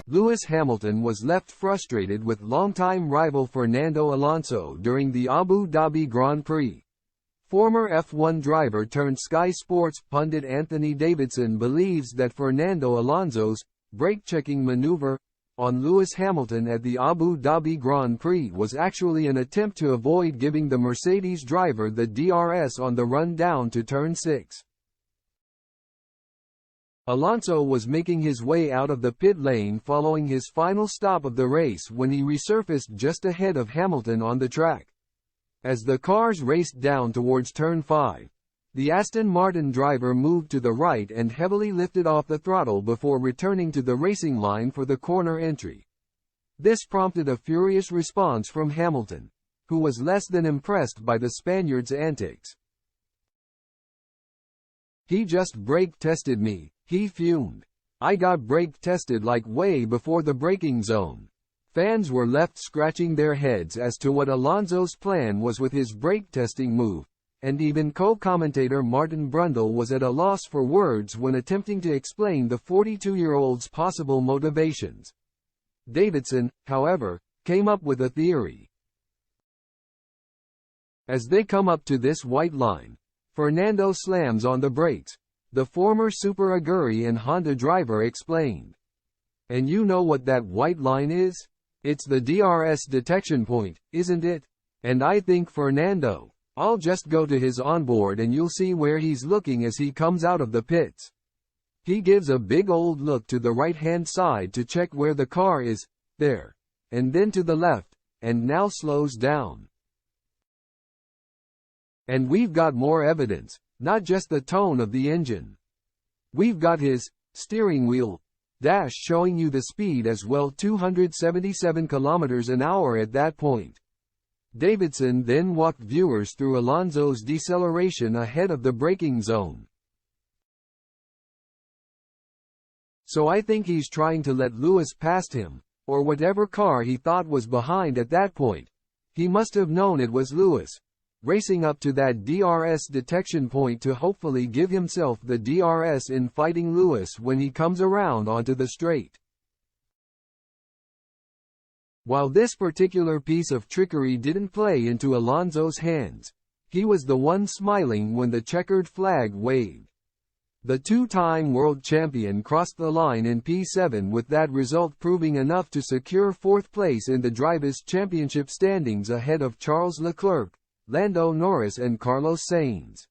Lewis Hamilton was left frustrated with longtime rival Fernando Alonso during the Abu Dhabi Grand Prix. Former F1 driver turned Sky Sports pundit Anthony Davidson believes that Fernando Alonso's brake-checking maneuver on Lewis Hamilton at the Abu Dhabi Grand Prix was actually an attempt to avoid giving the Mercedes driver the DRS on the run down to turn 6. Alonso was making his way out of the pit lane following his final stop of the race when he resurfaced just ahead of Hamilton on the track. As the cars raced down towards turn 5, the Aston Martin driver moved to the right and heavily lifted off the throttle before returning to the racing line for the corner entry. This prompted a furious response from Hamilton, who was less than impressed by the Spaniard's antics. "He just brake tested me," he fumed. "I got brake tested like way before the braking zone." Fans were left scratching their heads as to what Alonso's plan was with his brake testing move, and even co-commentator Martin Brundle was at a loss for words when attempting to explain the 42-year-old's possible motivations. Davidson, however, came up with a theory. As they come up to this white line, Fernando slams on the brakes, the former Super Aguri and Honda driver explained. "And you know what that white line is? It's the DRS detection point, isn't it? And I think Fernando, I'll just go to his onboard and you'll see where he's looking as he comes out of the pits. He gives a big old look to the right-hand side to check where the car is, there, and then to the left, and now slows down. And we've got more evidence, not just the tone of the engine. We've got his steering wheel dash showing you the speed as well, 277 kilometers an hour at that point." Davidson then walked viewers through Alonso's deceleration ahead of the braking zone. "So I think he's trying to let Lewis past him, or whatever car he thought was behind at that point. He must have known it was Lewis, racing up to that DRS detection point to hopefully give himself the DRS in fighting Lewis when he comes around onto the straight." While this particular piece of trickery didn't play into Alonso's hands, he was the one smiling when the checkered flag waved. The two-time world champion crossed the line in P7, with that result proving enough to secure fourth place in the Drivers' Championship standings ahead of Charles Leclerc, Lando Norris and Carlos Sainz.